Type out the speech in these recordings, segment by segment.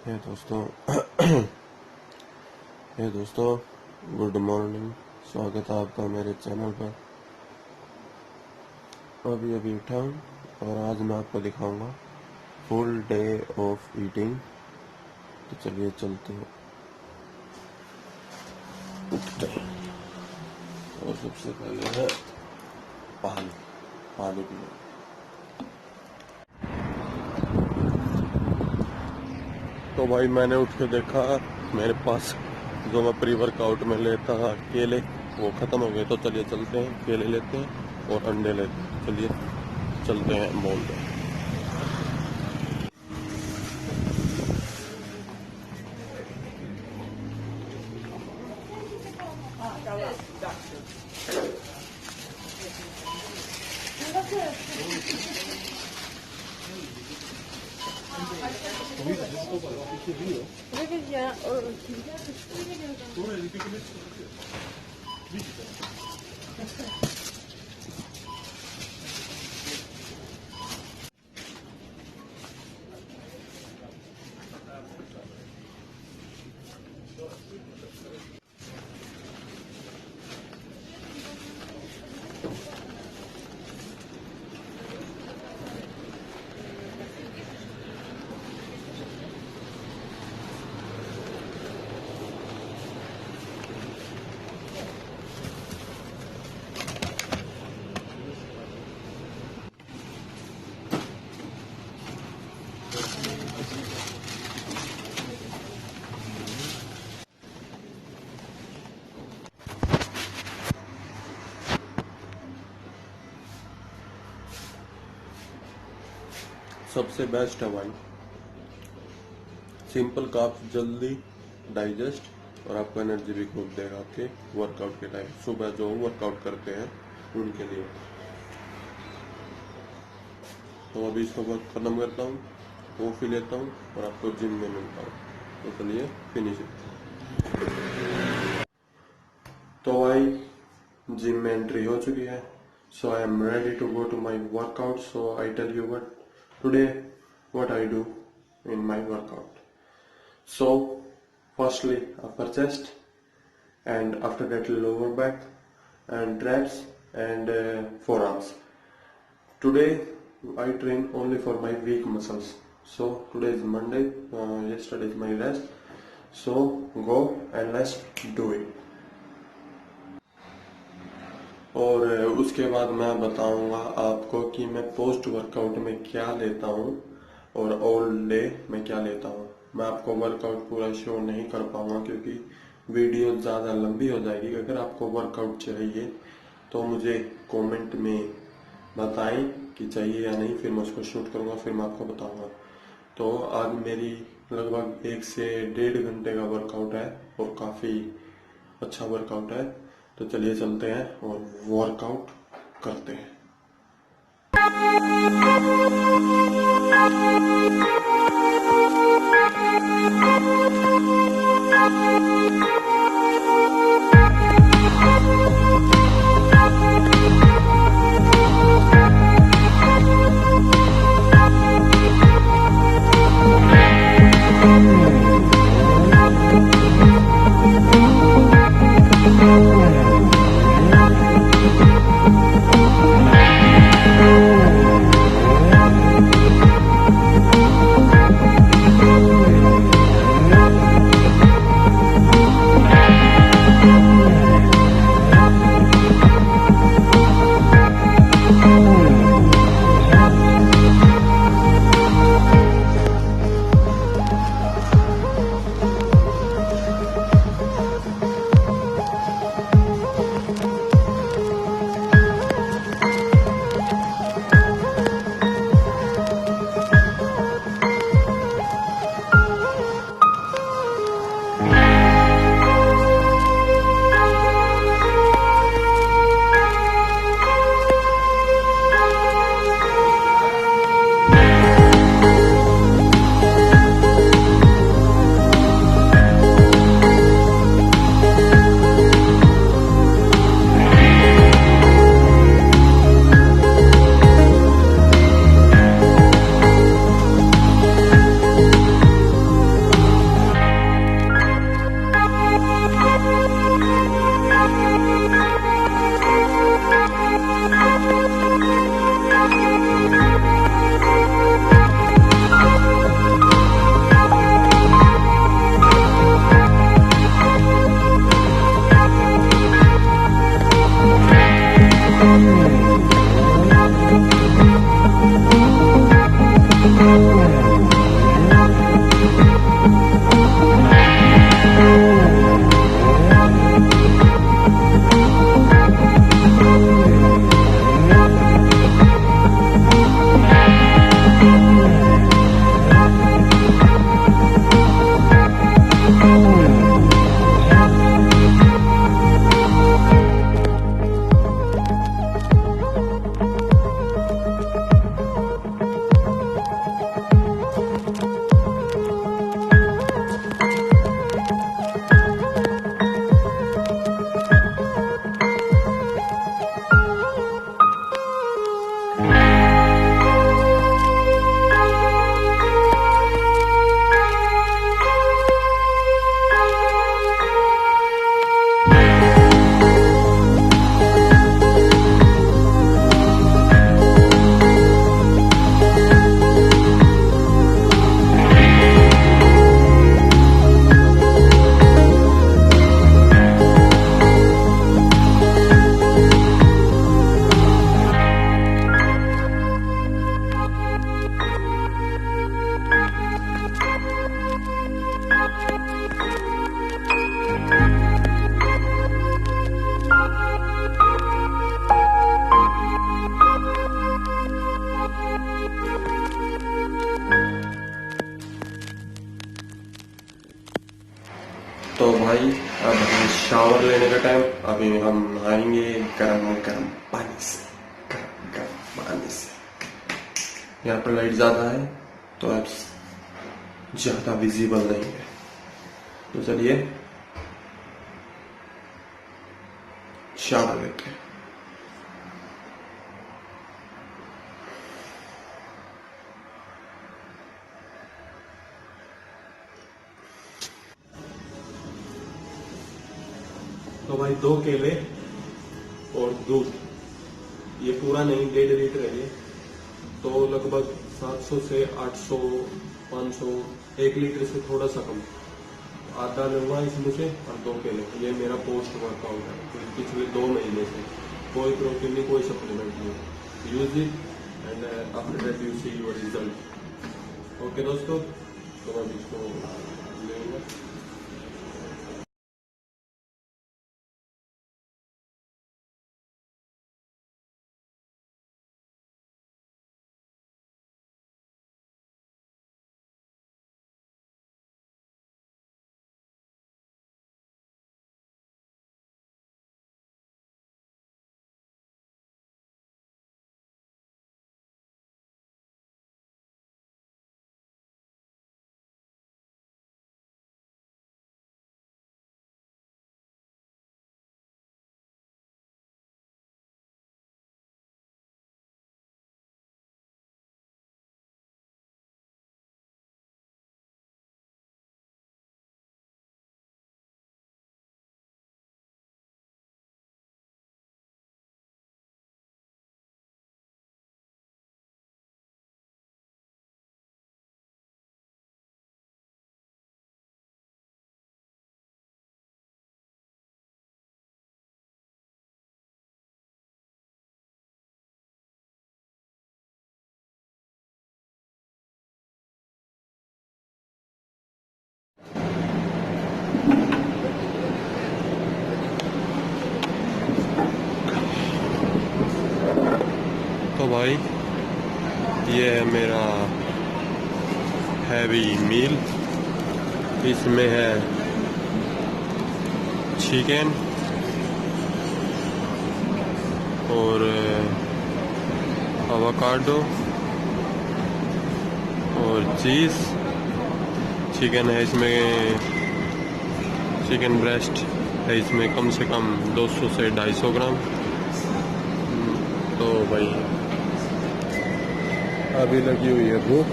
हे दोस्तों good morning. स्वागत है आपका मेरे चैनल पर। अभी उठा हूँ और आज मैं आपको दिखाऊंगा फुल डे ऑफ ईटिंग। तो चलिए चलते हैं। उठते हैं और सबसे पहले है पानी पीना। तो भाई मैंने उठ के देखा मेरे पास जो मैं प्री वर्कआउट में लेता था केले वो ख़त्म हो गए। तो चलिए चलते हैं, केले लेते हैं और अंडे लेते हैं। चलिए चलते हैं मॉल में। सबसे बेस्ट है भाई, सिंपल काप्स, जल्दी डाइजेस्ट और आपको एनर्जी भी खूब देगा आपके वर्कआउट के टाइम। सुबह जो वर्कआउट करते हैं उनके लिए। तो अभी इसको वर्क खत्म करता हूँ, कॉफी लेता हूँ और आपको जिम में मिलता हूँ। तो चलिए फिनिश। तो भाई जिम में एंट्री हो चुकी है। So I am ready to go to my workout. So I tell you what I do in my workout. So firstly upper chest, and after that lower back and traps and forearms. Today I train only for my weak muscles. So today is Monday, yesterday is my rest. So go and let's do it. और उसके बाद मैं बताऊंगा आपको कि मैं post workout में क्या लेता हूँ और ऑल डे में क्या लेता हूँ। मैं आपको वर्कआउट पूरा शो नहीं कर पाऊंगा क्योंकि वीडियो ज़्यादा लंबी हो जाएगी। अगर आपको वर्कआउट चाहिए तो मुझे कमेंट में बताएं कि चाहिए या नहीं, फिर मैं उसको शूट करूँगा, फिर मैं आपको बताऊंगा। तो आज मेरी लगभग 1 से 1.5 घंटे का वर्कआउट है और काफ़ी अच्छा वर्कआउट है। तो चलिए चलते हैं और वर्कआउट करते हैं। तो भाई अब है शावर लेने का टाइम। अभी हम नहाएंगे गर्म गर्म पानी से, गर्म गर्म पानी से। यहाँ पर लाइट ज्यादा है तो अब ज्यादा विजिबल नहीं है, तो चलिए शावर लेते हैं। तो भाई 2 केले और दूध, ये पूरा नहीं 1.5 लीटर है ये, तो लगभग 700 से 800 500, 1 लीटर से थोड़ा सा कम, आधा लूंगा इसमें से और 2 केले। ये मेरा पोस्ट वर्कआउट है, तो पिछले 2 महीने से कोई प्रोटीन नहीं, कोई सप्लीमेंट नहीं। Use it and after that you see your result. Okay दोस्तों, तो अब इसको लेंगे। तो भाई ये है मेरा हैवी मील, इसमें है चिकन और एवोकाडो और चीज़। चिकन है इसमें, चिकन ब्रेस्ट है इसमें कम से कम 200 से 250 ग्राम। तो भाई अभी लगी हुई है भूख,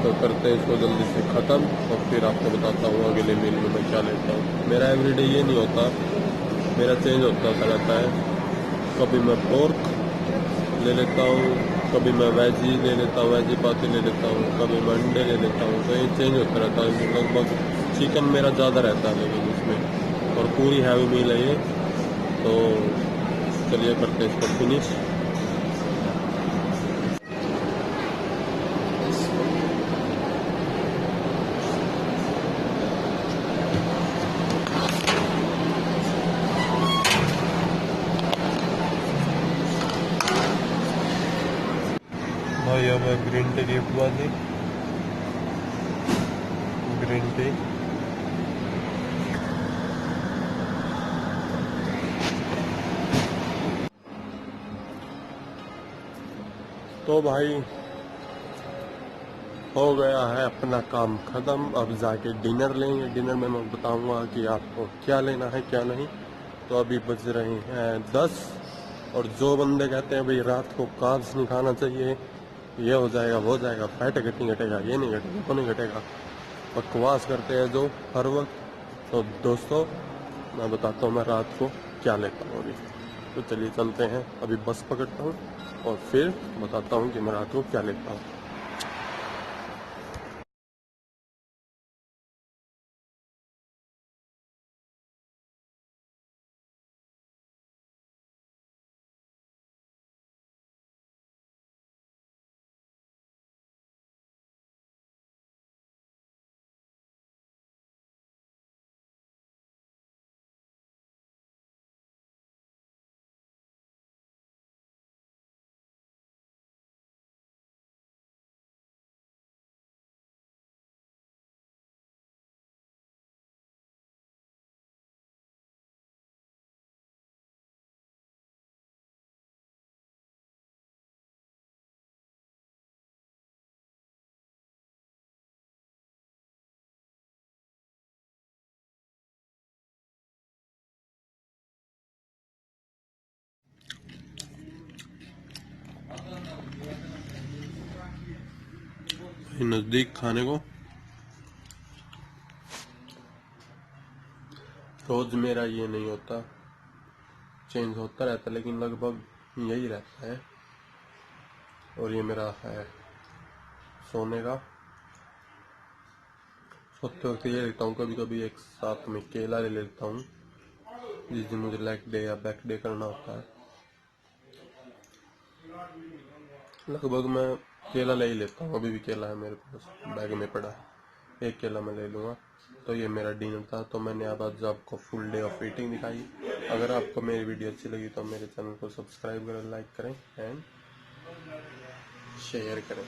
तो करते हैं इसको जल्दी से ख़त्म और फिर आपको बताता हूँ अगले मील में मैं क्या लेता हूँ। मेरा एवरीडे ये नहीं होता, मेरा चेंज होता रहता है। कभी मैं पोर्क ले लेता हूँ, कभी मैं वेजी ले लेता हूँ, वेजी पाती ले लेता हूँ, कभी मैं अंडे ले लेता हूँ, तो ये चेंज होता रहता है। लगभग चिकन मेरा ज़्यादा रहता है लेकिन इसमें, और पूरी हैवी मील है ये। तो चलिए करते हैं इसको फिनिश। लिया हुआ ग्रीन टी गिफ्ट वाली, ग्रीन टी। तो भाई हो गया है अपना काम खत्म। अब जाके डिनर लेंगे। डिनर में मैं बताऊंगा कि आपको क्या लेना है क्या नहीं। तो अभी बज रहे हैं 10, और जो बंदे कहते हैं भाई रात को कार्ब्स नहीं खाना चाहिए, ये हो जाएगा वो हो जाएगा, फैट नहीं घटेगा, ये नहीं घटेगा वो नहीं घटेगा, बकवास करते हैं जो हर वक्त। तो दोस्तों मैं बताता हूँ मैं रात को क्या लेता हूँ अभी। तो चलिए चलते हैं, अभी बस पकड़ता हूँ और फिर बताता हूँ कि मैं रात को क्या लेता हूँ। नज़दीक खाने को रोज मेरा ये नहीं होता, चेंज होता रहता, लेकिन लगभग यही रहता है। और ये मेरा है सोने का। सोते वक्त ये लेता हूँ, कभी कभी एक साथ में केला ले लेता हूँ जिस दिन मुझे लेग डे या बैक डे करना होता है। लगभग मैं केला ले ही लेता हूँ। अभी भी केला है मेरे पास, बैग में पड़ा है, एक केला मैं ले लूँगा। तो ये मेरा डिनर था। तो मैंने अब आज आपको फुल डे ऑफ ईटिंग दिखाई। अगर आपको मेरी वीडियो अच्छी लगी तो मेरे चैनल को सब्सक्राइब करें, लाइक करें एंड शेयर करें।